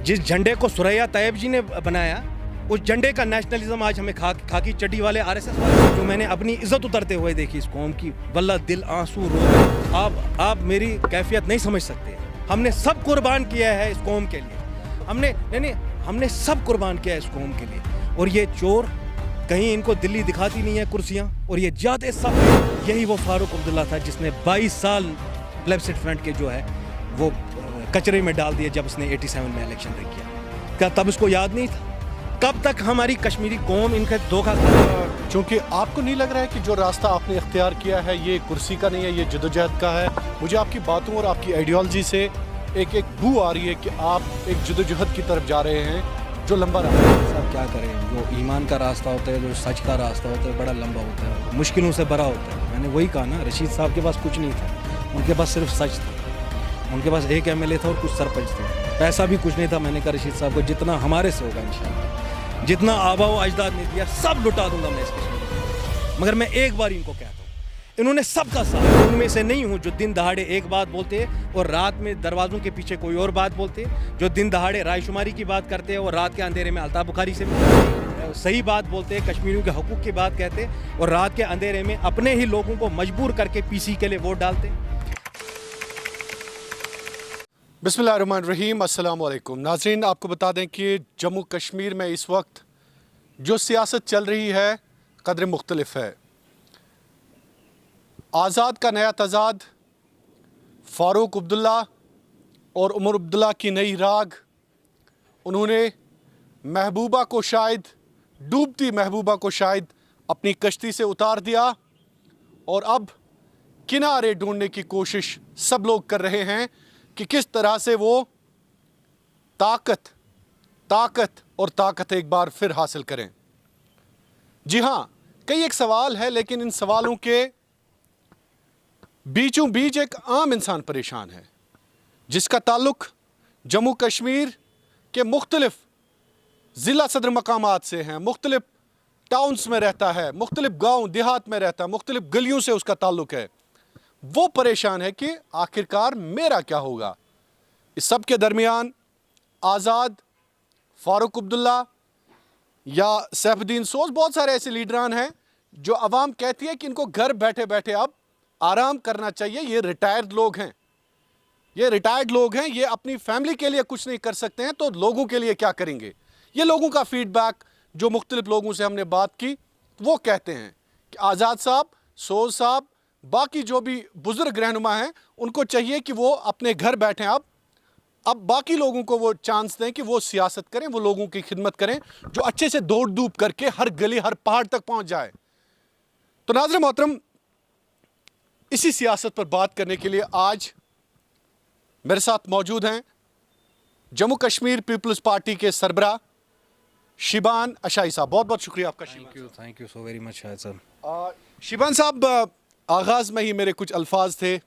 जिस झंडे को सुरैया तैयब जी ने बनाया, उस झंडे का नेशनलिज्म आज हमें खाकी चड्डी वाले आरएसएस वाले, जो मैंने अपनी इज्जत उतरते हुए देखी इस कौम की, वल्लाह दिल आंसू रो। आप मेरी कैफियत नहीं समझ सकते। हमने सब कुर्बान किया है इस कौम के लिए, हमने सब कुर्बान किया है इस कौम के लिए। और ये चोर कहीं इनको दिल्ली दिखाती नहीं है कुर्सियाँ, और ये जाते सब यही वो फारूक अब्दुल्ला था जिसने 22 साल प्लेब्ससिट फ्रंट के जो है वो कचरे में डाल दिए जब उसने 87 में इलेक्शन किया। क्या तब उसको याद नहीं था? कब तक हमारी कश्मीरी कौम इनका धोखा खा? क्योंकि आपको नहीं लग रहा है कि जो रास्ता आपने इख्तियार किया है ये कुर्सी का नहीं है, ये जदोजहद का है? मुझे आपकी बातों और आपकी आइडियोलॉजी से एक बू आ रही है कि आप एक जदोजहद की तरफ जा रहे हैं जो लंबा रास्ता है। सब क्या करें, जो ईमान का रास्ता होता है, जो सच का रास्ता होता है, बड़ा लंबा होता है, मुश्किलों से भरा होता है। मैंने वही कहा ना, रशीद साहब के पास कुछ नहीं था, उनके पास सिर्फ सच था। उनके पास एक एमएलए था और कुछ सरपंच थे, पैसा भी कुछ नहीं था। मैंने कहा रशीद साहब को जितना हमारे से होगा इंशाल्लाह, जितना आबा व अजदाद ने दिया सब लुटा दूंगा मैं इस कश्मीर। मगर मैं एक बार इनको कहता हूँ, इन्होंने सबका साथ, उनमें से नहीं हूँ जो दिन दहाड़े एक बात बोलते और रात में दरवाजों के पीछे कोई और बात बोलते, जो दिन दहाड़े रायशुमारी की बात करते और रात के अंधेरे में अल्ताफ बुखारी से सही बात बोलते, कश्मीरियों के हकूक़ की बात कहते और रात के अंधेरे में अपने ही लोगों को मजबूर करके पीसी के लिए वोट डालते। बिस्मिल्लाहिर्रहमानिर्रहीम, अस्सलाम वालेकुम नाज़रीन। आपको बता दें कि जम्मू कश्मीर में इस वक्त जो सियासत चल रही है कदर मुख्तलिफ है। आज़ाद का नया तज़ाद, फ़ारूक अब्दुल्ला और उमर अब्दुल्ला की नई राग, उन्होंने महबूबा को शायद, डूबती महबूबा को शायद अपनी कश्ती से उतार दिया और अब किनारे ढूंढने की कोशिश सब लोग कर रहे हैं कि किस तरह से वो ताकत एक बार फिर हासिल करें। जी हाँ, कई एक सवाल है, लेकिन इन सवालों के बीचों बीच एक आम इंसान परेशान है जिसका ताल्लुक जम्मू कश्मीर के मुख्तलिफ ज़िला सदर मकामात से हैं, मुख्तलिफ टाउन्स में रहता है, मुख्तलिफ गाँव देहात में रहता है, मुख्तलिफ गलियों से उसका ताल्लुक है। वो परेशान है कि आखिरकार मेरा क्या होगा। इस सब के दरमियान आज़ाद, फ़ारूक अब्दुल्ला या सैफुद्दीन सोज़, बहुत सारे ऐसे लीडरान हैं जो अवाम कहती है कि इनको घर बैठे बैठे अब आराम करना चाहिए। ये रिटायर्ड लोग हैं, ये अपनी फैमिली के लिए कुछ नहीं कर सकते हैं, तो लोगों के लिए क्या करेंगे। ये लोगों का फीडबैक जो मुख्तलिफ लोगों से हमने बात की, वो कहते हैं कि आज़ाद साहब, सोज़ साहब, बाकी जो भी बुजुर्ग रहनुमा हैं, उनको चाहिए कि वो अपने घर बैठें। अब बाकी लोगों को वो चांस दें कि वो सियासत करें, वो लोगों की खिदमत करें जो अच्छे से दौड़ धूप करके हर गली हर पहाड़ तक पहुंच जाए। तो नाज़रीन मोहतरम, इसी सियासत पर बात करने के लिए आज मेरे साथ मौजूद हैं जम्मू कश्मीर पीपल्स पार्टी के सरबराह शिबान अशाई साहब। बहुत बहुत शुक्रिया आपका। Thank you so very much शायद साहब। शिबान साहब, आगाज़ में ही मेरे कुछ अल्फाज थे,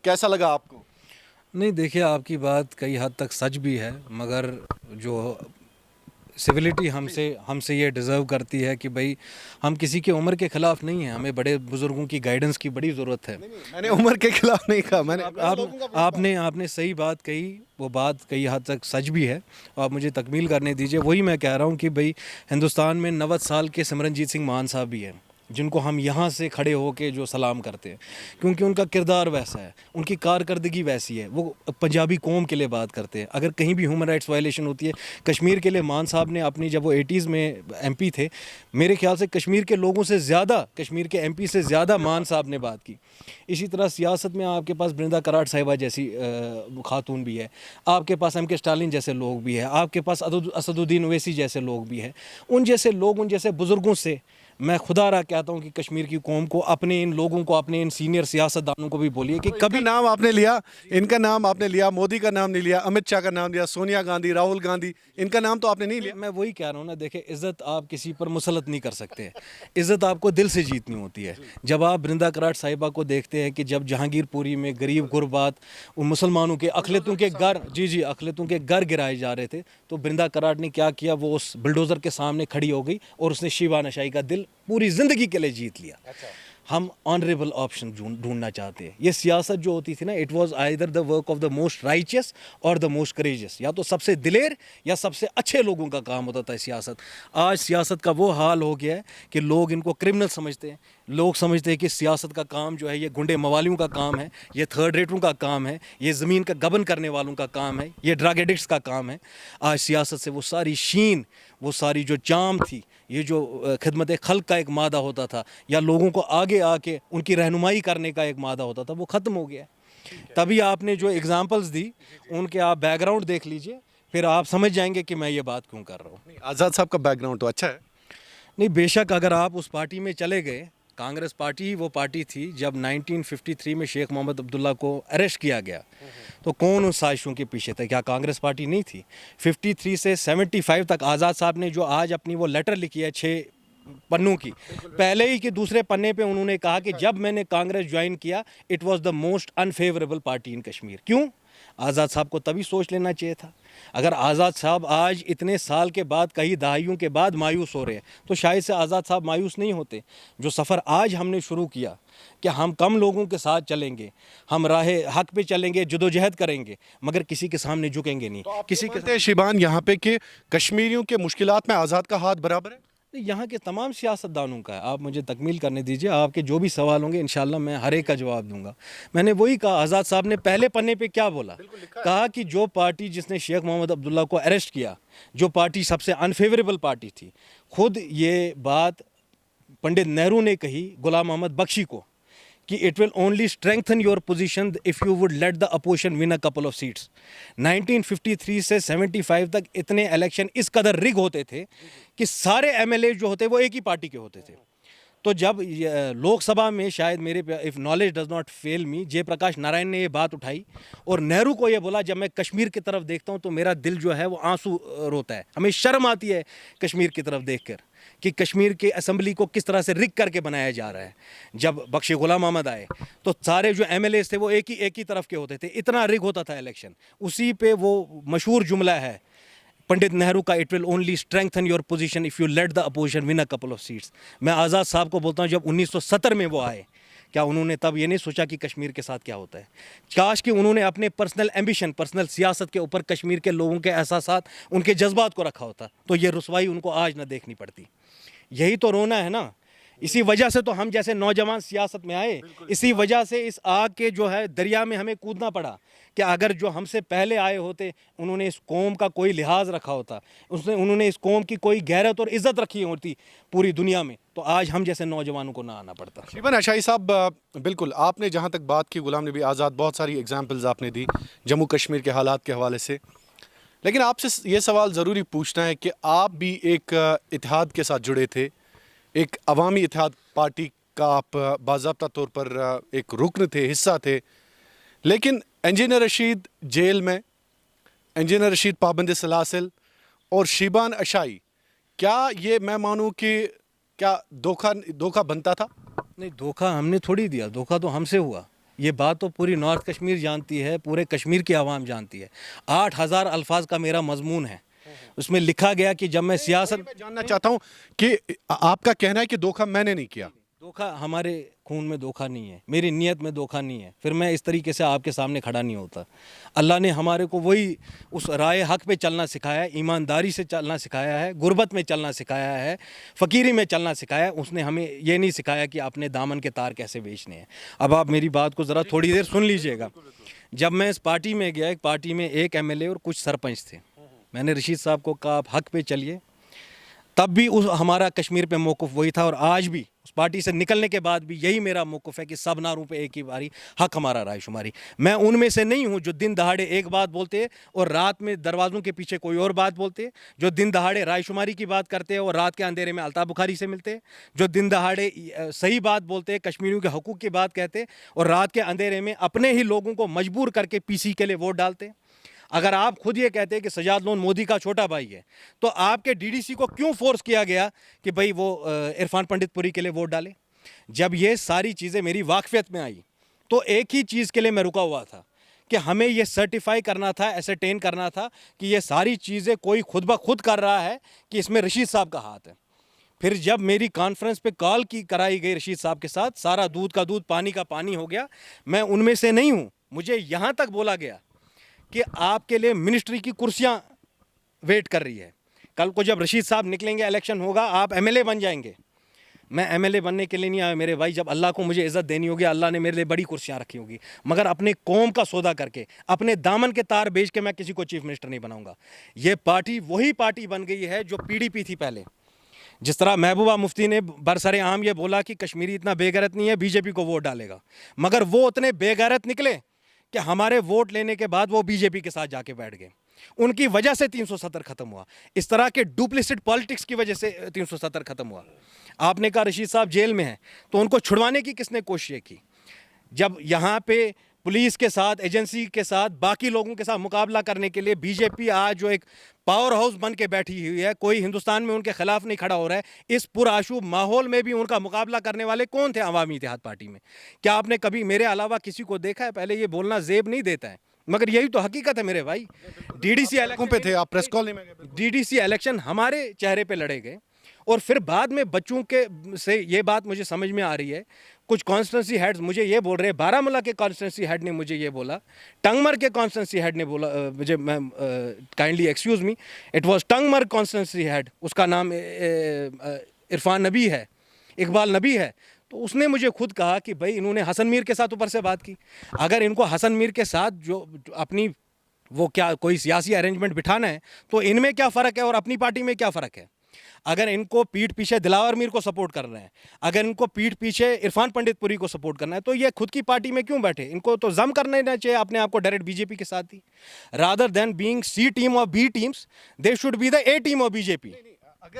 कैसा लगा आपको? नहीं, देखिए आपकी बात कई हद तक सच भी है, मगर जो सिविलिटी हमसे ये डिज़र्व करती है कि भाई हम किसी के उम्र के ख़िलाफ़ नहीं हैं, हमें बड़े बुज़ुर्गों की गाइडेंस की बड़ी ज़रूरत है। मैंने उम्र के खिलाफ नहीं कहा, आपने सही बात कही, वो बात कई हद तक सच भी है। आप मुझे तकमील करने दीजिए। वही मैं कह रहा हूँ कि भाई हिंदुस्तान में 90 साल के सिमरनजीत सिंह मान साहब भी हैं, जिनको हम यहाँ से खड़े होके जो सलाम करते हैं, क्योंकि उनका किरदार वैसा है, उनकी कारकर्दगी वैसी है, वो पंजाबी कौम के लिए बात करते हैं। अगर कहीं भी ह्यूमन राइट्स वायलेशन होती है, कश्मीर के लिए मान साहब ने अपनी, जब वो 80s में एमपी थे, मेरे ख्याल से कश्मीर के लोगों से ज़्यादा, कश्मीर के एमपी से ज़्यादा मान साहब ने बात की। इसी तरह सियासत में आपके पास बृंदा कराड़ साहिबा जैसी खातून भी है, आपके पास एम के स्टालिन जैसे लोग भी हैं, आपके पास असदुद्दीन ओवैसी जैसे लोग भी हैं। उन जैसे लोग, उन जैसे बुज़ुर्गों से मैं खुदा रहा कहता हूँ कि कश्मीर की कौम को, अपने इन लोगों को, अपने इन सीनियर सियासतदानों को भी बोलिए कि कभी नाम आपने लिया, इनका नाम आपने लिया, मोदी का नाम नहीं लिया, अमित शाह का नाम लिया, सोनिया गांधी, राहुल गांधी, इनका नाम तो आपने नहीं लिया। मैं वही कह रहा हूँ ना, देखें, इज़्ज़त आप किसी पर मुसलत नहीं कर सकते, इज़्ज़त आपको दिल से जीतनी होती है। जब आप बृंदा कराड़ साहिबा को देखते हैं कि जब जहांगीरपुरी में गरीब गुरबात उन मुसलमानों के अखिलतों के घर, अखिलतों के घर गिराए जा रहे थे, तो बृंदा कराड़ ने क्या किया, वो उस बुलडोज़र के सामने खड़ी हो गई और उसने शिबान अशाई का दिल पूरी ज़िंदगी के लिए जीत लिया। हम ऑनरेबल ऑप्शन ढूंढना चाहते हैं। ये सियासत जो होती थी ना, it was either the work of the most righteous और द मोस्ट करेजियस, या तो सबसे दिलेर या सबसे अच्छे लोगों का काम होता था सियासत। आज सियासत का वो हाल हो गया है कि लोग इनको क्रिमिनल समझते हैं। लोग समझते हैं कि सियासत का काम जो है ये गुंडे मवालियों का काम है, ये थर्ड रेटरों का काम है, ये ज़मीन का गबन करने वालों का काम है, ये ड्रग एडिक्ट्स का काम है। आज सियासत से वो सारी शीन, वो सारी जो चाम थी, ये जो खिदमत खल्क का एक मादा होता था, या लोगों को आगे आके उनकी रहनुमाई करने का एक मादा होता था, वो ख़त्म हो गया है। तभी आपने जो एग्जांपल्स दी उनके आप बैकग्राउंड देख लीजिए, फिर आप समझ जाएंगे कि मैं ये बात क्यों कर रहा हूँ। आज़ाद साहब का बैकग्राउंड तो अच्छा है। नहीं, बेशक अगर आप उस पार्टी में चले गए, कांग्रेस पार्टी ही वो पार्टी थी जब 1953 में शेख मोहम्मद अब्दुल्ला को अरेस्ट किया गया, तो कौन उन साजिशों के पीछे था? क्या कांग्रेस पार्टी नहीं थी? 53 से 75 तक आज़ाद साहब ने जो आज अपनी वो लेटर लिखी है 6 पन्नों की, पहले ही के दूसरे पन्ने पे उन्होंने कहा कि जब मैंने कांग्रेस ज्वाइन किया, it was the most unfavourable party इन कश्मीर। क्यों? आज़ाद साहब को तभी सोच लेना चाहिए था। अगर आज़ाद साहब आज इतने साल के बाद, कई दहाइयों के बाद मायूस हो रहे हैं, तो शायद से आज़ाद साहब मायूस नहीं होते। जो सफ़र आज हमने शुरू किया कि हम कम लोगों के साथ चलेंगे, हम राह हक पे चलेंगे, जदोजहद करेंगे, मगर किसी के सामने झुकेंगे नहीं। तो किसी के शिबान यहाँ पे कि कश्मीरियों के मुश्किलात में आज़ाद का हाथ बराबर है। यहाँ के तमाम सियासतदानों का है। आप मुझे तकमील करने दीजिए, आपके जो भी सवाल होंगे इंशाल्लाह मैं हर एक का जवाब दूंगा। मैंने वही कहा, आज़ाद साहब ने पहले पन्ने पे क्या बोला, कहा कि जो पार्टी जिसने शेख मोहम्मद अब्दुल्ला को अरेस्ट किया, जो पार्टी सबसे अनफेवरेबल पार्टी थी, खुद ये बात पंडित नेहरू ने कही गुलाम मोहम्मद बख्शी को कि it will only strengthen your position if you would let the opposition win a couple of seats. 1953 से 75 तक इतने इलेक्शन इस कदर रिग होते थे कि सारे एमएलए जो होते वो एक ही पार्टी के होते थे। तो जब लोकसभा में शायद मेरे if knowledge does not fail me, Jayaprakash Narayan ने ये बात उठाई और नेहरू को ये बोला, जब मैं कश्मीर की तरफ देखता हूँ तो मेरा दिल जो है वो आंसू रोता है, हमें शर्म आती है कश्मीर की तरफ देखकर कि कश्मीर के असेंबली को किस तरह से रिग करके बनाया जा रहा है। जब बख्शी गुलाम अहमद आए तो सारे जो एमएलए थे वो एक ही तरफ के होते थे, इतना रिग होता था इलेक्शन। उसी पे वो मशहूर जुमला है पंडित नेहरू का, it will only strengthen your position if you let the opposition win a couple of seats. मैं आज़ाद साहब को बोलता हूँ, जब 1970 में वो आए, क्या उन्होंने तब ये नहीं सोचा कि कश्मीर के साथ क्या होता है? काश कि उन्होंने अपने पर्सनल एम्बिशन, पर्सनल सियासत के ऊपर कश्मीर के लोगों के एहसासात, उनके जज्बात को रखा होता, तो ये रुसवाई उनको आज ना देखनी पड़ती। यही तो रोना है ना। इसी वजह से तो हम जैसे नौजवान सियासत में आए, इसी वजह से इस आग के जो है दरिया में हमें कूदना पड़ा कि अगर जो हमसे पहले आए होते, उन्होंने इस कौम का कोई लिहाज रखा होता, उन्होंने इस कौम की कोई गैरत और इज़्ज़त रखी होती पूरी दुनिया में, तो आज हम जैसे नौजवानों को ना आना पड़ता। शिबान अशाई साहब, बिल्कुल आपने जहाँ तक बात की गुलाम नबी आज़ाद, बहुत सारी एग्जाम्पल्स आपने दी जम्मू कश्मीर के हालात के हवाले से, लेकिन आपसे ये सवाल ज़रूरी पूछना है कि आप भी एक इत्तेहाद के साथ जुड़े थे, एक अवामी इत्तेहाद पार्टी का आप बाज़ाब्ता तौर पर एक रुकन थे, हिस्सा थे, लेकिन इंजीनियर रशीद जेल में, इंजीनियर रशीद पाबंद सलासिल और शिबान अशाई, क्या ये मैं मानूँ कि क्या धोखा बनता था? नहीं, धोखा हमने थोड़ी दिया, धोखा तो हमसे हुआ। ये बात तो पूरी नॉर्थ कश्मीर जानती है, पूरे कश्मीर की आवाम जानती है। 8000 अल्फाज का मेरा मजमून है, उसमें लिखा गया कि जब मैं सियासत, मैं जानना चाहता हूं कि आपका कहना है कि धोखा मैंने नहीं किया। धोखा हमारे खून में धोखा नहीं है, मेरी नीयत में धोखा नहीं है, फिर मैं इस तरीके से आपके सामने खड़ा नहीं होता। अल्लाह ने हमारे को वही उस राय हक पे चलना सिखाया है, ईमानदारी से चलना सिखाया है, गुर्बत में चलना सिखाया है, फ़कीरी में चलना सिखाया है। उसने हमें ये नहीं सिखाया कि अपने दामन के तार कैसे बेचने हैं। अब आप मेरी बात को ज़रा थोड़ी देर सुन लीजिएगा। जब मैं इस पार्टी में गया, एक पार्टी में एक एमएलए और कुछ सरपंच थे, मैंने रशीद साहब को कहा आप हक पे चलिए, तब भी उस हमारा कश्मीर पे मौक़िफ़ वही था और आज भी उस पार्टी से निकलने के बाद भी यही मेरा मौक़िफ़ है कि सब नारों पे एक ही बारी हक हमारा रायशुमारी। मैं उनमें से नहीं हूँ जो दिन दहाड़े एक बात बोलते और रात में दरवाज़ों के पीछे कोई और बात बोलते, जो दिन दहाड़े रायशुमारी की बात करते और रात के अंधेरे में अल्ताफ़ बुखारी से मिलते, जो दिन दहाड़े सही बात बोलते, कश्मीरियों के हकूक़ की बात कहते और रात के अंधेरे में अपने ही लोगों को मजबूर करके पीसी के लिए वोट डालते। अगर आप खुद ये कहते हैं कि सजाद लोन मोदी का छोटा भाई है, तो आपके डीडीसी को क्यों फोर्स किया गया कि भाई वो इरफान पंडितपुरी के लिए वोट डाले? जब ये सारी चीज़ें मेरी वाकफियत में आई तो एक ही चीज़ के लिए मैं रुका हुआ था कि हमें ये सर्टिफाई करना था, एसरटेन करना था कि ये सारी चीज़ें कोई खुद ब खुद कर रहा है कि इसमें रशीद साहब का हाथ है। फिर जब मेरी कॉन्फ्रेंस पे कॉल की कराई गई रशीद साहब के साथ, सारा दूध का दूध पानी का पानी हो गया। मैं उनमें से नहीं हूँ। मुझे यहाँ तक बोला गया कि आपके लिए मिनिस्ट्री की कुर्सियाँ वेट कर रही है, कल को जब रशीद साहब निकलेंगे, इलेक्शन होगा, आप एमएलए बन जाएंगे। मैं एमएलए बनने के लिए नहीं आया मेरे भाई। जब अल्लाह को मुझे इज़्ज़त देनी होगी, अल्लाह ने मेरे लिए बड़ी कुर्सियाँ रखी होगी, मगर अपने कौम का सौदा करके, अपने दामन के तार बेच के मैं किसी को चीफ मिनिस्टर नहीं बनाऊंगा। ये पार्टी वही पार्टी बन गई है जो पीडीपी थी पहले। जिस तरह महबूबा मुफ्ती ने बरसरे आम ये बोला कि कश्मीरी इतना बेगैरत नहीं है, बीजेपी को वोट डालेगा, मगर वो उतने बेगैरत निकले कि हमारे वोट लेने के बाद वो बीजेपी के साथ जाके बैठ गए। उनकी वजह से 370 खत्म हुआ। इस तरह के डुप्लिसिट पॉलिटिक्स की वजह से 370 खत्म हुआ। आपने कहा रशीद साहब जेल में हैं, तो उनको छुड़वाने की किसने कोशिश की? जब यहाँ पे पुलिस के साथ, एजेंसी के साथ, बाकी लोगों के साथ मुकाबला करने के लिए बीजेपी आज जो एक पावर हाउस बन के बैठी हुई है, कोई हिंदुस्तान में उनके खिलाफ नहीं खड़ा हो रहा है। इस पुरआशूब माहौल में भी उनका मुकाबला करने वाले कौन थे अवामी इत्तेहाद पार्टी में? क्या आपने कभी मेरे अलावा किसी को देखा है? पहले ये बोलना जेब नहीं देता है, मगर यही तो हकीकत है मेरे भाई। डीडीसी इलेक्शन पे थे आप, प्रेस कॉल में गए। डीडीसी इलेक्शन हमारे चेहरे पे लड़े गए, और फिर बाद में बच्चों के से ये बात मुझे समझ में आ रही है। कुछ कॉन्स्टिट्यूंसी हेड्स मुझे ये बोल रहे हैं, बारामूला के कॉन्स्टिट्यूंसी हेड ने मुझे ये बोला, टंगमर के कॉन्स्टिट्यूंसी हेड ने बोला, मुझे kindly excuse me, it was टंगमर कॉन्स्टिट्यूंसी हेड, उसका नाम इरफान नबी है, इकबाल नबी है। तो उसने मुझे खुद कहा कि भाई इन्होंने हसन मीर के साथ ऊपर से बात की। अगर इनको हसन मीर के साथ जो अपनी वो क्या कोई सियासी अरेंजमेंट बिठाना है, तो इनमें क्या फ़र्क है और अपनी पार्टी में क्या फ़र्क है? अगर इनको पीठ पीछे दिलावर मीर को सपोर्ट करना है, अगर इनको पीठ पीछे इरफान पंडितपुरी को सपोर्ट करना है, तो ये खुद की पार्टी में क्यों बैठे? इनको तो जम करना चाहिए अपने आप को डायरेक्ट बीजेपी के साथ ही, rather than being C team और B teams, they should be the A team of BJP.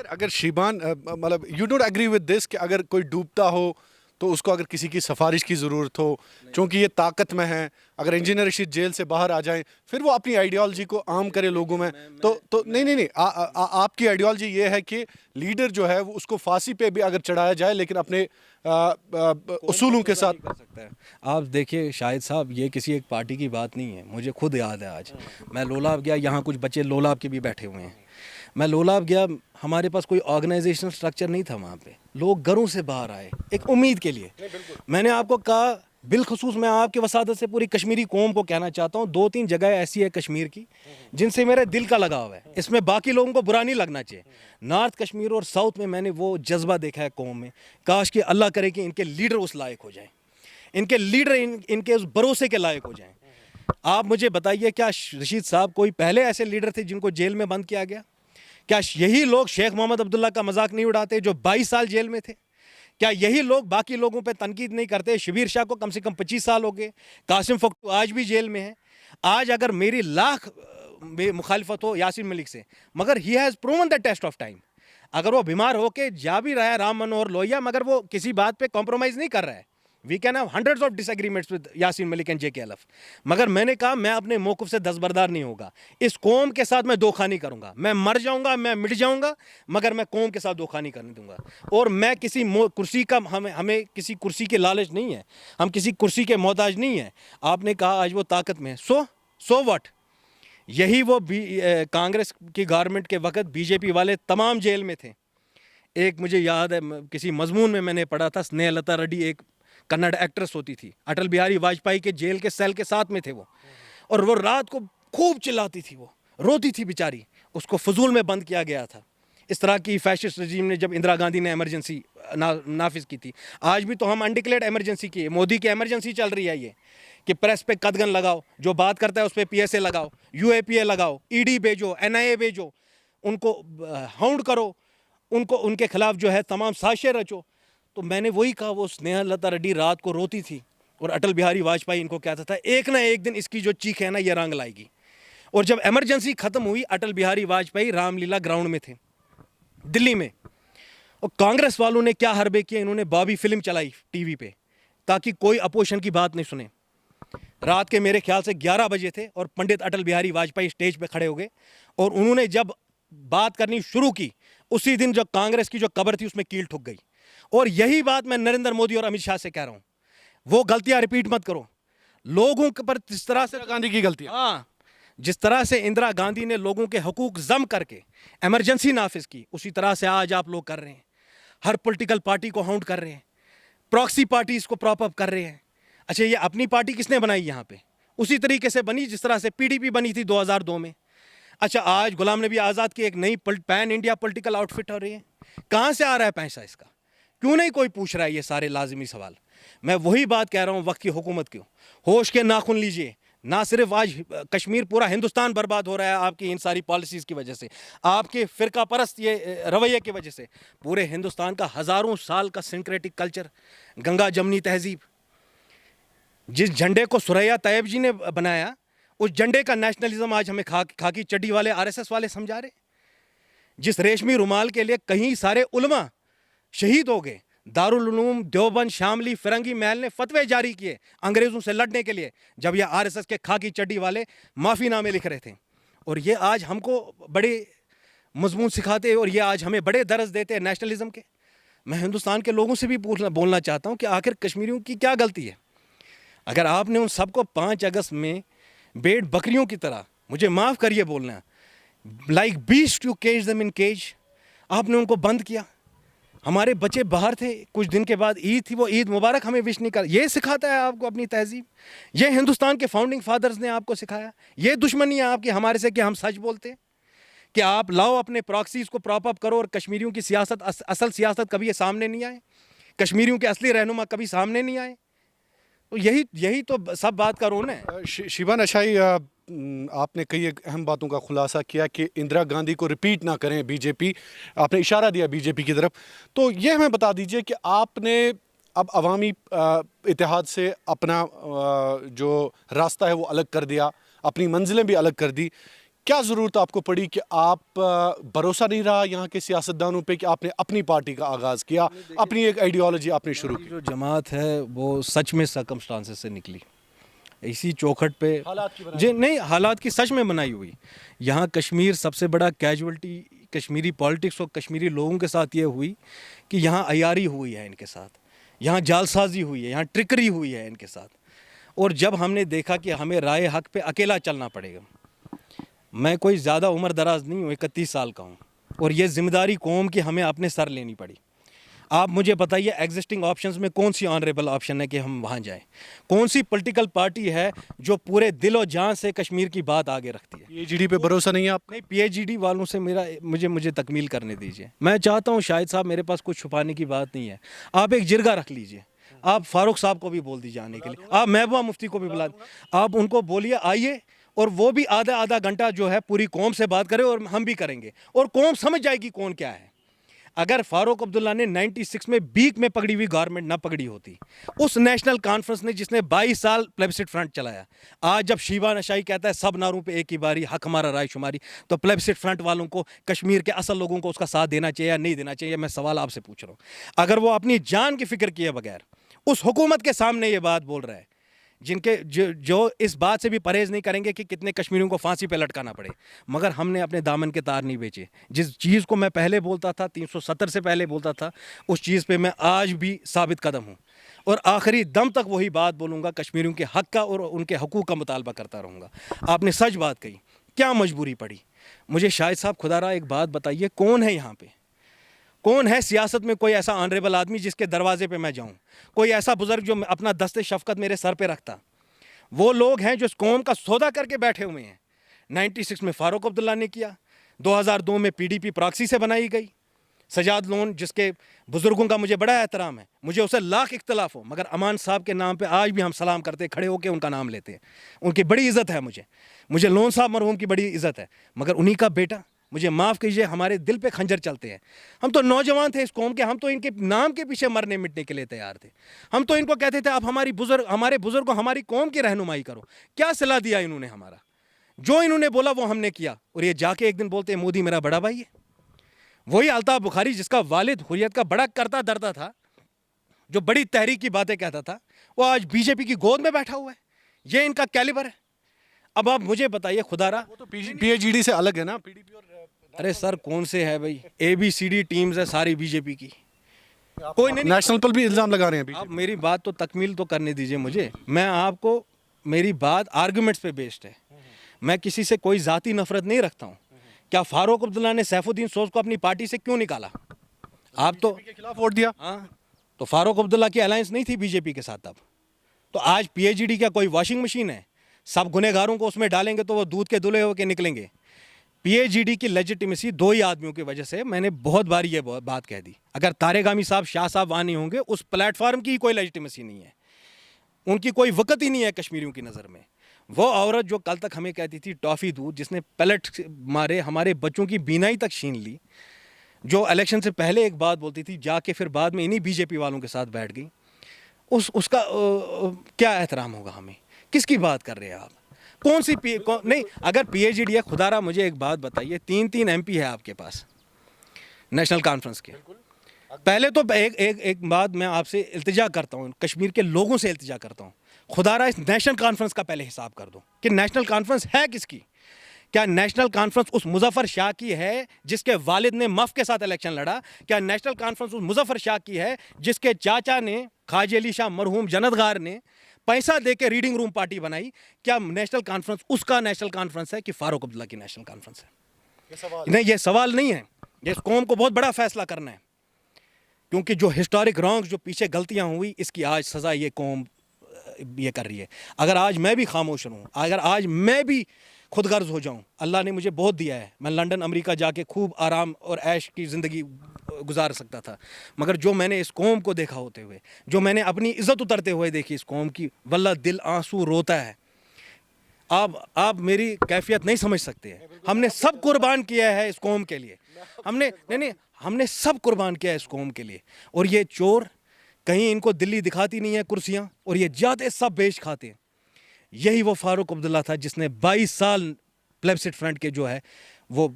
अगर शिबान मतलब you don't agree with this कि अगर कोई डूबता हो तो उसको अगर किसी की सिफारिश की ज़रूरत हो, क्योंकि ये ताकत में है, अगर इंजीनियर रशीद जेल से बाहर आ जाएं, फिर वो अपनी आइडियोलॉजी को आम करे लोगों में, तो नहीं, आपकी आइडियोलॉजी ये है कि लीडर जो है वो उसको फांसी पे भी अगर चढ़ाया जाए, लेकिन अपने उसूलों के साथ कर सकता है। आप देखिए शाहिद साहब, ये किसी एक पार्टी की बात नहीं है। मुझे खुद याद है, आज मैं लोलाब गया, यहाँ कुछ बच्चे लोलाब के भी बैठे हुए हैं। मैं लोलाब गया, हमारे पास कोई ऑर्गेनाइजेशनल स्ट्रक्चर नहीं था वहाँ पे। लोग घरों से बाहर आए एक उम्मीद के लिए। मैंने आपको कहा, बिलखसूस मैं आपके वसादत से पूरी कश्मीरी कौम को कहना चाहता हूँ, 2-3 जगह ऐसी है कश्मीर की जिनसे मेरे दिल का लगाव है। इसमें बाकी लोगों को बुरा नहीं लगना चाहिए। नॉर्थ कश्मीर और साउथ में मैंने वो जज्बा देखा है कौम में। काश कि अल्लाह करे कि इनके लीडर उस लायक हो जाएं, इनके लीडर इनके उस भरोसे के लायक हो जाएं। आप मुझे बताइए, क्या रशीद साहब कोई पहले ऐसे लीडर थे जिनको जेल में बंद किया गया? क्या यही लोग शेख मोहम्मद अब्दुल्ला का मजाक नहीं उड़ाते जो 22 साल जेल में थे? क्या यही लोग बाकी लोगों पे तनकीद नहीं करते? शबीर शाह को कम से कम 25 साल हो गए, कासिम फक्तू आज भी जेल में है। आज अगर मेरी लाख मुखालिफत हो यासीन मलिक से, मगर he has proven the test of time. अगर वो बीमार होके जा भी रहा है राम मनोहर लोहिया, मगर वो किसी बात पे कॉम्प्रोमाइज़ नहीं कर रहा है। We can have hundreds of disagreements with Yasin Malik and JK अलफ, मगर मैंने कहा मैं अपने मौक़िफ़ से दस्तबरदार नहीं होगा। इस कौम के साथ मैं धोखा नहीं करूँगा। मैं मर जाऊँगा, मैं मिट जाऊँगा, मगर मैं कौम के साथ धोखा नहीं करने दूँगा। और मैं किसी कुर्सी का, हमें किसी कुर्सी के लालच नहीं है, हम किसी कुर्सी के मोहताज नहीं है। आपने कहा आज वो ताकत में है, सो व्हाट? यही वो कांग्रेस की गवर्नमेंट के वक्त बीजेपी वाले तमाम जेल में थे। एक मुझे याद है, किसी मजमून में मैंने पढ़ा था, स्नेहलता रेड्डी एक कन्नड़ एक्ट्रेस होती थी, अटल बिहारी वाजपेयी के जेल के सेल के साथ में थे वो, और वो रात को खूब चिल्लाती थी, वो रोती थी बेचारी, उसको फजूल में बंद किया गया था। इस तरह की फैशिस्ट रजीम ने, जब इंदिरा गांधी ने एमरजेंसी नाफिज की थी, आज भी तो हम अनडिक्लेयर्ड एमरजेंसी की है, मोदी की एमरजेंसी चल रही है ये कि प्रेस पे कदगन लगाओ, जो बात करता है उस पर PSA लगाओ, UAPA लगाओ, ED भेजो, NIA भेजो, उनको हाउंड करो, उनको उनके खिलाफ जो है तमाम साजिशें रचो। तो मैंने वही कहा, वो स्नेहलता रेड्डी रात को रोती थी और अटल बिहारी वाजपेयी इनको कहता था एक ना एक दिन इसकी जो चीख है ना ये रंग लाएगी। और जब एमरजेंसी ख़त्म हुई, अटल बिहारी वाजपेयी रामलीला ग्राउंड में थे दिल्ली में, और कांग्रेस वालों ने क्या हरबे किए, इन्होंने बॉबी फिल्म चलाई टीवी पे ताकि कोई अपोजिशन की बात नहीं सुने। रात के मेरे ख्याल से 11 बजे थे और पंडित अटल बिहारी वाजपेयी स्टेज पे खड़े हो गए, और उन्होंने जब बात करनी शुरू की, उसी दिन जो कांग्रेस की जो कब्र थी उसमें कील ठुक गई। और यही बात मैं नरेंद्र मोदी और अमित शाह से कह रहा हूं, वो गलतियां रिपीट मत करो। लोगों के पर जिस तरह से गांधी की गलतियां, हाँ, जिस तरह से इंदिरा गांधी ने लोगों के हकूक जम करके एमरजेंसी नाफिज की, उसी तरह से आज आप लोग कर रहे हैं। हर पॉलिटिकल पार्टी को हाउंड कर रहे हैं, प्रॉक्सी पार्टी इसको प्रॉप अप कर रहे हैं। अच्छा, ये अपनी पार्टी किसने बनाई यहाँ पे? उसी तरीके से बनी जिस तरह से पीडीपी बनी थी 2002 में। अच्छा, आज गुलाम नबी आज़ाद की एक नई पैन इंडिया पॉलिटिकल आउटफिट हो रही है। कहाँ से आ रहा है पैसा इसका? क्यों नहीं कोई पूछ रहा है ये सारे लाजिमी सवाल? मैं वही बात कह रहा हूँ, वक्त की हुकूमत क्यों? होश के नाखून लीजिए। ना सिर्फ आज कश्मीर, पूरा हिंदुस्तान बर्बाद हो रहा है आपकी इन सारी पॉलिसीज़ की वजह से, आपके फ़िरका परस्त ये रवैये की वजह से। पूरे हिंदुस्तान का हज़ारों साल का सिंक्रेटिक कल्चर, गंगा जमनी तहजीब, जिस झंडे को सुरैया तैयब जी ने बनाया, उस झंडे का नेशनलिज्म आज हमें खाकी चड्डी वाले आरएसएस वाले समझा रहे। जिस रेशमी रुमाल के लिए कहीं सारे उलमा शहीद हो गए, दारुल उलूम देवबंद, शामली, फिरंगी महल ने फतवे जारी किए अंग्रेज़ों से लड़ने के लिए, जब ये आरएसएस के खाकी चड्डी वाले माफ़ीनामे लिख रहे थे। और ये आज हमको बड़े मजमून सिखाते और ये आज हमें बड़े दर्ज देते हैं नेशनलिज्म के। मैं हिंदुस्तान के लोगों से भी बोलना चाहता हूँ कि आखिर कश्मीरियों की क्या गलती है? अगर आपने उन सबको 5 अगस्त में भेड़ बकरियों की तरह, मुझे माफ़ करिए बोलना, like beast to cage them in cage, आपने उनको बंद किया। हमारे बच्चे बाहर थे, कुछ दिन के बाद ईद थी, वो ईद मुबारक हमें विश नहीं कर। ये सिखाता है आपको अपनी तहजीब? ये हिंदुस्तान के फाउंडिंग फादर्स ने आपको सिखाया? ये दुश्मनी है आपकी हमारे से कि हम सच बोलते हैं? कि आप लाओ अपने प्रॉक्सीज़ को प्रॉप अप करो और कश्मीरियों की सियासत, असल सियासत कभी ये सामने नहीं आए, कश्मीरियों के असली रहनुमा कभी सामने नहीं आए। तो यही तो सब बात का रोन है। शिबान अशाई, आपने कई एक अहम बातों का खुलासा किया कि इंदिरा गांधी को रिपीट ना करें बीजेपी, आपने इशारा दिया बीजेपी की तरफ। तो ये हमें बता दीजिए कि आपने अब अवामी इत्तेहाद से अपना जो रास्ता है वो अलग कर दिया, अपनी मंजिलें भी अलग कर दी। क्या ज़रूरत आपको पड़ी कि आप भरोसा नहीं रहा यहाँ के सियासतदानों पे कि आपने अपनी पार्टी का आगाज़ किया, अपनी एक आइडियोलॉजी आपने शुरू की? जो जमात है वो सच में सर्कमस्टांसेस से निकली, इसी चौखट पे जी नहीं, हालात की सच में बनाई हुई। यहाँ कश्मीर सबसे बड़ा कैजुअल्टी कश्मीरी पॉलिटिक्स और कश्मीरी लोगों के साथ ये हुई कि यहाँ अयारी हुई है इनके साथ, यहाँ जालसाजी हुई है, यहाँ ट्रिकरी हुई है इनके साथ। और जब हमने देखा कि हमें राय हक पे अकेला चलना पड़ेगा, मैं कोई ज़्यादा उम्र दराज नहीं हूँ, 31 साल का हूँ, और ये जिम्मेदारी कौम की हमें अपने सर लेनी पड़ी। आप मुझे बताइए एग्जिस्टिंग ऑप्शंस में कौन सी ऑनरेबल ऑप्शन है कि हम वहाँ जाएं? कौन सी पॉलिटिकल पार्टी है जो पूरे दिल और जान से कश्मीर की बात आगे रखती है? पीएचडी पे भरोसा नहीं है आप? नहीं, पीएचडी वालों से मुझे तकमील करने दीजिए। मैं चाहता हूँ, शाहिद साहब, मेरे पास कुछ छुपाने की बात नहीं है। आप एक जिरगा रख लीजिए, आप फारूक साहब को भी बोल दीजिए आने के लिए, आप महबूबा मुफ्ती को भी बुला, आप उनको बोलिए आइए, और वो भी आधा घंटा जो है पूरी कौम से बात करें और हम भी करेंगे, और कौम समझ जाएगी कौन क्या है। अगर फारूक अब्दुल्ला ने 96 में बीक में पकड़ी हुई गवर्नमेंट ना पकड़ी होती, उस नेशनल कॉन्फ्रेंस ने जिसने 22 साल प्लेबिसिट फ्रंट चलाया, आज जब शिबान अशाई कहता है सब नारों पे एक ही बारी, हक हमारा राय शुमारी, तो प्लेबिसिट फ्रंट वालों को, कश्मीर के असल लोगों को उसका साथ देना चाहिए या नहीं देना चाहिए? मैं सवाल आपसे पूछ रहा हूँ। अगर वो अपनी जान की फिक्र किए बगैर उस हुकूमत के सामने ये बात बोल रहा है, जिनके जो इस बात से भी परहेज़ नहीं करेंगे कि कितने कश्मीरियों को फांसी पे लटकाना पड़े, मगर हमने अपने दामन के तार नहीं बेचे। जिस चीज़ को मैं पहले बोलता था, 370 से पहले बोलता था, उस चीज़ पे मैं आज भी साबित कदम हूँ और आखिरी दम तक वही बात बोलूँगा। कश्मीरियों के हक़ का और उनके हकूक़ का मुतालबा करता रहूँगा। आपने सच बात कही, क्या मजबूरी पड़ी? मुझे शाहिद साहब खुदारा एक बात बताइए, कौन है यहाँ पे, कौन है सियासत में कोई ऐसा ऑनरेबल आदमी जिसके दरवाजे पे मैं जाऊं? कोई ऐसा बुजुर्ग जो अपना दस्ते शफकत मेरे सर पे रखता? वो लोग हैं जो इस कौम का सौदा करके बैठे हुए हैं। 96 में फारूक अब्दुल्ला ने किया, 2002 में पीडीपी प्रॉक्सी से बनाई गई। सजाद लोन, जिसके बुजुर्गों का मुझे बड़ा एहतराम है, मुझे उसे लाख इख्तलाफ हो, मगर अमान साहब के नाम पे आज भी हम सलाम करते, खड़े होकर उनका नाम लेते हैं। उनकी बड़ी इज़्ज़त है मुझे लोन साहब मरहूम की बड़ी इज़्ज़त है, मगर उन्हीं का बेटा, मुझे माफ़ कीजिए, हमारे दिल पे खंजर चलते हैं। हम तो नौजवान थे इस कौम के, हम तो इनके नाम के पीछे मरने मिटने के लिए तैयार थे। हम तो इनको कहते थे आप हमारे बुजुर्ग को, हमारी कौम की रहनुमाई करो। क्या सिला दिया इन्होंने हमारा? जो इन्होंने बोला वो हमने किया, और ये जाके एक दिन बोलते हैं मोदी मेरा बड़ा भाई है। वही अल्ताफ बुखारी जिसका वालिद हुर्रियत का बड़ा करता धरता था, जो बड़ी तहरीक की बातें कहता था, वो आज बीजेपी की गोद में बैठा हुआ है। ये इनका कैलिबर है। अब आप मुझे बताइए खुदारा, वो तो पीएचडी से अलग है ना, पीडीपी और अरे सर कौन से है भाई? ABCD टीम्स है सारी बीजेपी की। कोई नहीं, नेशनल पर भी इल्जाम लगा रहे हैं आप मेरी बात तो तकमील तो करने दीजिए मुझे। मैं आपको, मेरी बात आर्गुमेंट्स पे बेस्ड है। मैं किसी से कोई ज़ाती नफरत नहीं रखता हूँ। क्या फारूक अब्दुल्ला ने सैफुद्दीन सोज को अपनी पार्टी से क्यों निकाला? आप तो के खिलाफ वोट दिया। हाँ, तो फारूक अब्दुल्ला की अलायंस नहीं थी बीजेपी के साथ तब। तो आज पीएचडी क्या कोई वॉशिंग मशीन है? सब गुनहगारों को उसमें डालेंगे तो वो दूध के धुले होकर निकलेंगे। पीएचडी की लेजिटिमेसी दो ही आदमियों की वजह से, मैंने बहुत बार ये बात कह दी, अगर तारेगामी साहब, शाह साहब वहाँ नहीं होंगे, उस प्लेटफार्म की कोई लेजिटिमेसी नहीं है, उनकी कोई वक़्त ही नहीं है कश्मीरियों की नज़र में। वो औरत जो कल तक हमें कहती थी टॉफ़ी दूध, जिसने पैलेट मारे, हमारे बच्चों की बीनाई तक छीन ली, जो इलेक्शन से पहले एक बात बोलती थी, जाके फिर बाद में इन्हीं बीजेपी वालों के साथ बैठ गई, उसका क्या एहतराम होगा हमें? किसकी बात कर रहे हैं आप? कौन सी नहीं, अगर पीएचडी है, खुदारा मुझे एक बात बताइए, 3 एमपी है आपके पास नेशनल कॉन्फ्रेंस के। पहले तो एक बात मैं आपसे इल्तिजा करता हूँ, कश्मीर के लोगों से इल्तिजा करता हूँ, खुदारा इस नेशनल कॉन्फ्रेंस का पहले हिसाब कर दो कि नेशनल कॉन्फ्रेंस है किसकी? क्या नेशनल कॉन्फ्रेंस उस मुजफ्फर शाह की है जिसके वालिद ने मफ के साथ इलेक्शन लड़ा? क्या नेशनल कॉन्फ्रेंस उस मुजफ्फर शाह की है जिसके चाचा ने, खाजी अली शाह मरहूम जन्नतगार ने, पैसा दे के रीडिंग रूम पार्टी बनाई? क्या नेशनल कॉन्फ्रेंस उसका नेशनल कॉन्फ्रेंस है कि फारूक अब्दुल्ला की नेशनल कॉन्फ्रेंस है? नहीं, ये सवाल नहीं है, ये कौम को बहुत बड़ा फैसला करना है, क्योंकि जो हिस्टोरिक रॉन्ग्स, जो पीछे गलतियां हुई, इसकी आज सज़ा ये कौम ये कर रही है। अगर आज मैं भी खामोश रहूँ, अगर आज मैं भी खुदगर्ज हो जाऊँ, अल्लाह ने मुझे बहुत दिया है, मैं लंदन अमेरिका जाके खूब आराम और ऐश की ज़िंदगी गुजार सकता था, मगर जो मैंने इस कौम को देखा होते हुए, जो मैंने अपनी इज़्ज़त उतरते हुए देखी इस कौम की, वल्लाह दिल आंसू रोता है। आप मेरी कैफियत नहीं समझ सकते हैं। हमने सब कुर्बान किया है इस कौम के लिए, हमने सब कुर्बान किया है इस कौम के लिए। और ये चोर, कहीं इनको दिल्ली दिखाती नहीं है कुर्सियाँ, और ये जाते सब बेच खाते हैं। यही वो फारूक अब्दुल्ला था जिसने 22 साल प्लेब्सिट फ्रंट के जो है वो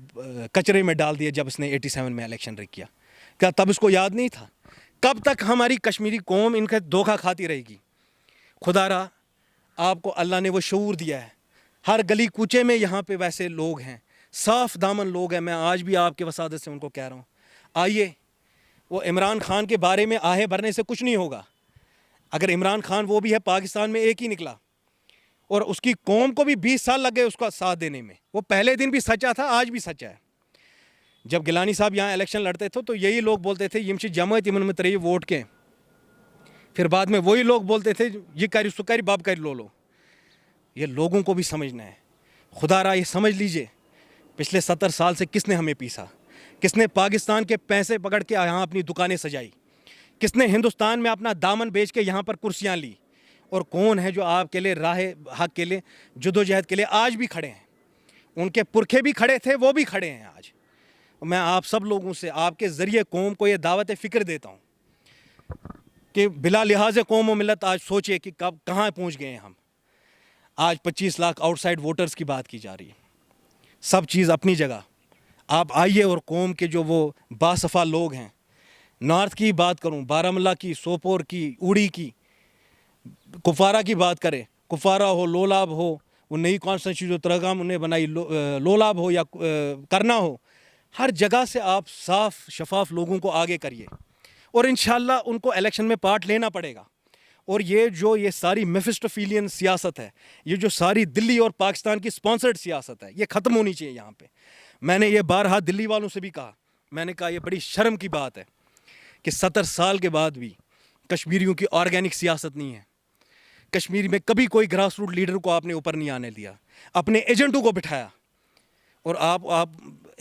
कचरे में डाल दिए जब इसने 87 में इलेक्शन रिक किया। क्या तब इसको याद नहीं था? कब तक हमारी कश्मीरी कौम इनका धोखा खाती रहेगी? खुदारा, आपको अल्लाह ने वो शऊर दिया है, हर गली कूचे में यहाँ पे वैसे लोग हैं, साफ दामन लोग हैं। मैं आज भी आपके वसादत से उनको कह रहा हूँ, आइए, वो इमरान खान के बारे में आहें भरने से कुछ नहीं होगा। अगर इमरान खान वो भी है, पाकिस्तान में एक ही निकला, और उसकी कौम को भी 20 साल लग गए उसका साथ देने में। वो पहले दिन भी सच्चा था, आज भी सच्चा है। जब गिलानी साहब यहाँ इलेक्शन लड़ते थे तो यही लोग बोलते थे यमशी जमात इमन में तरह वोट के, फिर बाद में वही लोग बोलते थे ये करी सुकारी बाप करी लो। ये लोगों को भी समझना है। खुदारा ये समझ लीजिए, पिछले 70 साल से किसने हमें पीसा? किसने पाकिस्तान के पैसे पकड़ के यहाँ अपनी दुकानें सजाई? किसने हिंदुस्तान में अपना दामन बेच के यहाँ पर कुर्सियाँ ली? और कौन है जो आपके लिए राह हक के लिए, जदोजहद के लिए आज भी खड़े हैं? उनके पुरखे भी खड़े थे, वो भी खड़े हैं आज। मैं आप सब लोगों से, आपके ज़रिए कौम को ये दावत फ़िक्र देता हूँ कि बिला लिहाज कौम व मिलत आज सोचे कि कब कहाँ पहुँच गए हैं हम। आज 25 लाख आउटसाइड वोटर्स की बात की जा रही है, सब चीज़ अपनी जगह। आप आइए और कौम के जो वो बासफ़ा लोग हैं, नॉर्थ की बात करूं, बारामूला की, सोपोर की, उड़ी की, कुफारा की बात करें, कुफारा हो, लोलाब हो, वो नई कॉन्स्टिट्यूशन जो तरगाम उन्हें बनाई, लोलाब हो या करना हो, हर जगह से आप साफ शफाफ लोगों को आगे करिए और इंशाल्लाह उनको इलेक्शन में पार्ट लेना पड़ेगा। और ये सारी मेफिस्टोफिलियन सियासत है, ये जो सारी दिल्ली और पाकिस्तान की स्पॉन्सर्ड सियासत है, ये ख़त्म होनी चाहिए यहाँ पे। मैंने ये बारहा दिल्ली वालों से भी कहा, मैंने कहा ये बड़ी शर्म की बात है कि 70 साल के बाद भी कश्मीरियों की ऑर्गेनिक सियासत नहीं है। कश्मीर में कभी कोई ग्रास रूट लीडर को आपने ऊपर नहीं आने दिया, अपने एजेंटों को बिठाया। और आप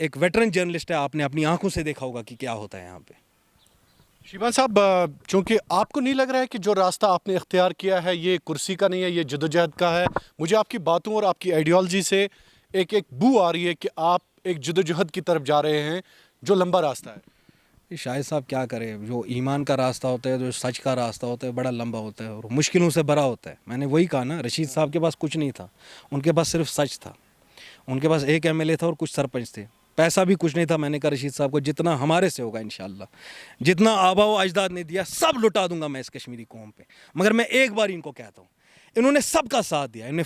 एक वेटरन जर्नलिस्ट है, आपने अपनी आंखों से देखा होगा कि क्या होता है यहाँ पे। शिबान साहब, चूँकि आपको नहीं लग रहा है कि जो रास्ता आपने इख्तियार किया है ये कुर्सी का नहीं है, ये जदोजहद का है? मुझे आपकी बातों और आपकी आइडियोलॉजी से एक बू आ रही है कि आप एक जदोजहद की तरफ जा रहे हैं जो लंबा रास्ता है। शायद साहब क्या करें, जो ईमान का रास्ता होता है, जो सच का रास्ता होता है, बड़ा लंबा होता है और मुश्किलों से भरा होता है। मैंने वही कहा ना, रशीद साहब के पास कुछ नहीं था, उनके पास सिर्फ सच था। उनके पास एक एमएलए था और कुछ सरपंच थे, पैसा भी कुछ नहीं था। मैंने कहा रशीद साहब को जितना हमारे से होगा इंशाल्लाह, जितना आबा व अजदाद ने दिया सब लुटा दूंगा मैं इस कश्मीरी कौम पे। मगर मैं एक बार इनको कहता हूँ, इन्होंने सबका साथ दिया, इन्होंने